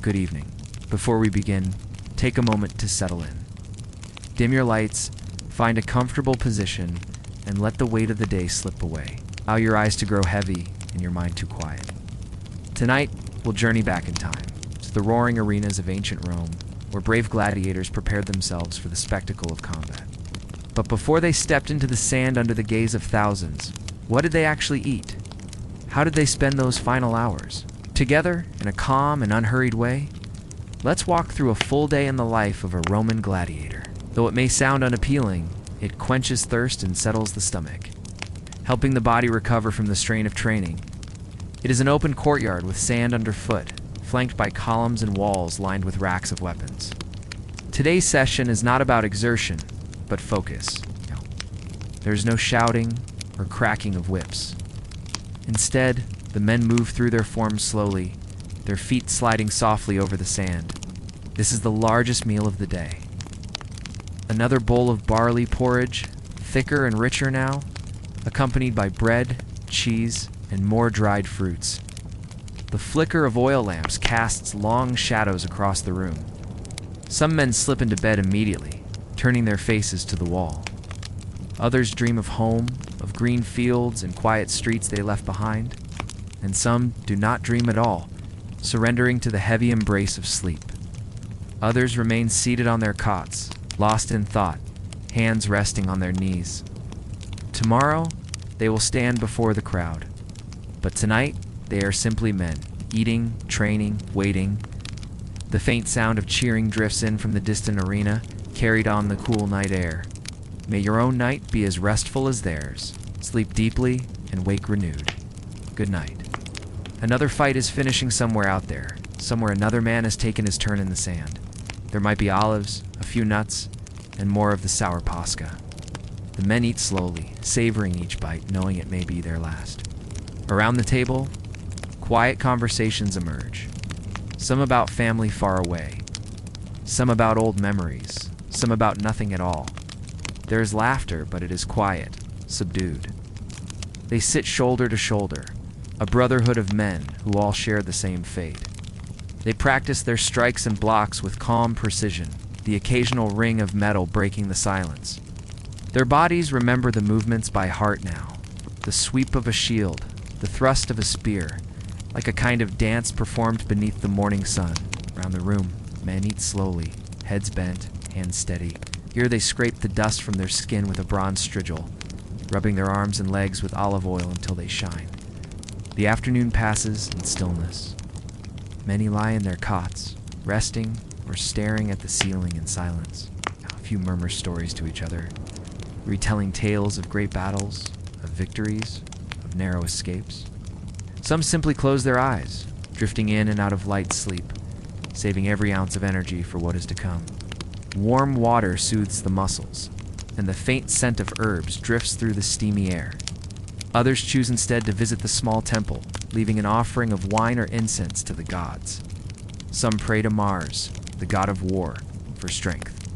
good evening. Before we begin, take a moment to settle in. Dim your lights, find a comfortable position, and let the weight of the day slip away. Allow your eyes to grow heavy and your mind to quiet. Tonight, we'll journey back in time to the roaring arenas of ancient Rome, where brave gladiators prepared themselves for the spectacle of combat. But before they stepped into the sand under the gaze of thousands, what did they actually eat? How did they spend those final hours? Together, in a calm and unhurried way, let's walk through a full day in the life of a Roman gladiator. Though it may sound unappealing, it quenches thirst and settles the stomach, helping the body recover from the strain of training. It is an open courtyard with sand underfoot, flanked by columns and walls lined with racks of weapons. Today's session is not about exertion, but focus. There's no shouting or cracking of whips. Instead, the men move through their forms slowly, their feet sliding softly over the sand. This is the largest meal of the day. Another bowl of barley porridge, thicker and richer now, accompanied by bread, cheese, and more dried fruits. The flicker of oil lamps casts long shadows across the room. Some men slip into bed immediately, turning their faces to the wall. Others dream of home, of green fields and quiet streets they left behind. And some do not dream at all, surrendering to the heavy embrace of sleep. Others remain seated on their cots, lost in thought, hands resting on their knees. Tomorrow, they will stand before the crowd. But tonight, they are simply men, eating, training, waiting. The faint sound of cheering drifts in from the distant arena, carried on the cool night air. May your own night be as restful as theirs. Sleep deeply and wake renewed. Good night. Another fight is finishing somewhere out there, somewhere another man has taken his turn in the sand. There might be olives, a few nuts, and more of the sour pasca. The men eat slowly, savoring each bite, knowing it may be their last. Around the table, quiet conversations emerge. Some about family far away. Some about old memories. Some about nothing at all. There is laughter, but it is quiet, subdued. They sit shoulder to shoulder, a brotherhood of men who all share the same fate. They practice their strikes and blocks with calm precision, the occasional ring of metal breaking the silence. Their bodies remember the movements by heart now, the sweep of a shield, the thrust of a spear, like a kind of dance performed beneath the morning sun. Around the room, men eat slowly, heads bent, hands steady. Here they scrape the dust from their skin with a bronze strigil, rubbing their arms and legs with olive oil until they shine. The afternoon passes in stillness. Many lie in their cots, resting or staring at the ceiling in silence. A few murmur stories to each other, retelling tales of great battles, of victories, of narrow escapes. Some simply close their eyes, drifting in and out of light sleep, saving every ounce of energy for what is to come. Warm water soothes the muscles, and the faint scent of herbs drifts through the steamy air. Others choose instead to visit the small temple, leaving an offering of wine or incense to the gods. Some pray to Mars, the god of war, for strength.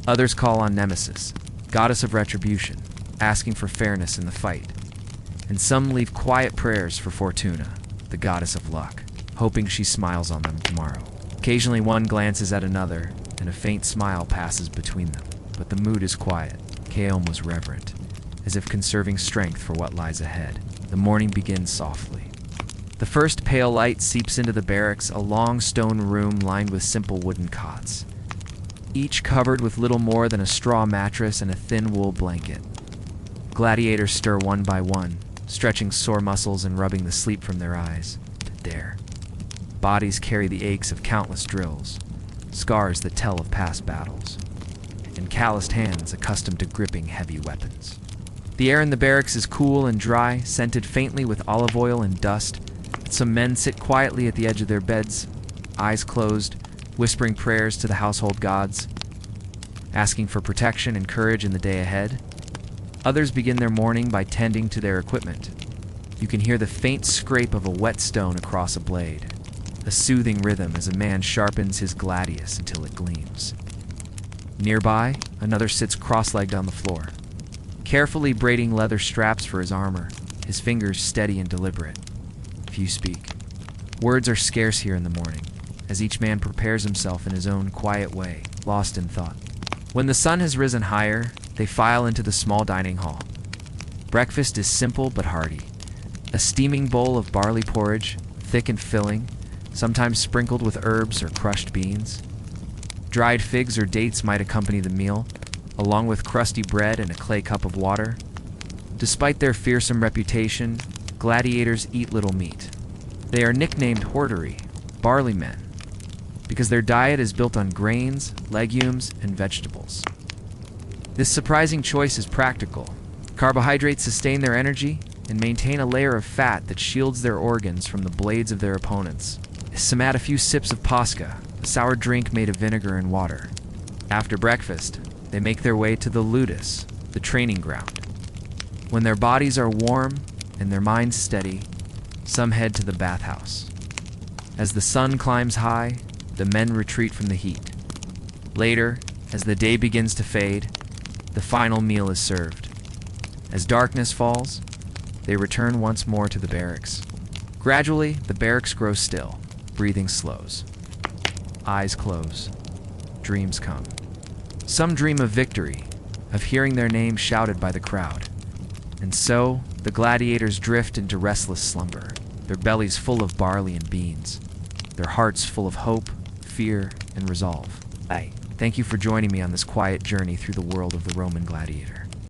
Others call on Nemesis, goddess of retribution, asking for fairness in the fight. And some leave quiet prayers for Fortuna, the goddess of luck, hoping she smiles on them tomorrow. Occasionally one glances at another, and a faint smile passes between them. But the mood is quiet. Chaos was reverent, as if conserving strength for what lies ahead. The morning begins softly. The first pale light seeps into the barracks, a long stone room lined with simple wooden cots, each covered with little more than a straw mattress and a thin wool blanket. Gladiators stir one by one, stretching sore muscles and rubbing the sleep from their eyes. But there, bodies carry the aches of countless drills, scars that tell of past battles, and calloused hands accustomed to gripping heavy weapons. The air in the barracks is cool and dry, scented faintly with olive oil and dust. Some men sit quietly at the edge of their beds, eyes closed, whispering prayers to the household gods, asking for protection and courage in the day ahead. Others begin their morning by tending to their equipment. You can hear the faint scrape of a whetstone across a blade, a soothing rhythm as a man sharpens his gladius until it gleams. Nearby, another sits cross-legged on the floor, carefully braiding leather straps for his armor, his fingers steady and deliberate. Few speak. Words are scarce here in the morning, as each man prepares himself in his own quiet way, lost in thought. When the sun has risen higher, they file into the small dining hall. Breakfast is simple but hearty. A steaming bowl of barley porridge, thick and filling, sometimes sprinkled with herbs or crushed beans. Dried figs or dates might accompany the meal, along with crusty bread and a clay cup of water. Despite their fearsome reputation, gladiators eat little meat. They are nicknamed hordery, barley men, because their diet is built on grains, legumes, and vegetables. This surprising choice is practical. Carbohydrates sustain their energy and maintain a layer of fat that shields their organs from the blades of their opponents. Some add a few sips of pasca, a sour drink made of vinegar and water. After breakfast, they make their way to the ludus, the training ground. When their bodies are warm and their minds steady, some head to the bathhouse. As the sun climbs high, the men retreat from the heat. Later, as the day begins to fade, the final meal is served. As darkness falls, they return once more to the barracks. Gradually, the barracks grow still. Breathing slows. Eyes close. Dreams come. Some dream of victory, of hearing their name shouted by the crowd. And so, the gladiators drift into restless slumber, their bellies full of barley and beans, their hearts full of hope, fear, and resolve. Thank you for joining me on this quiet journey through the world of the Roman gladiator.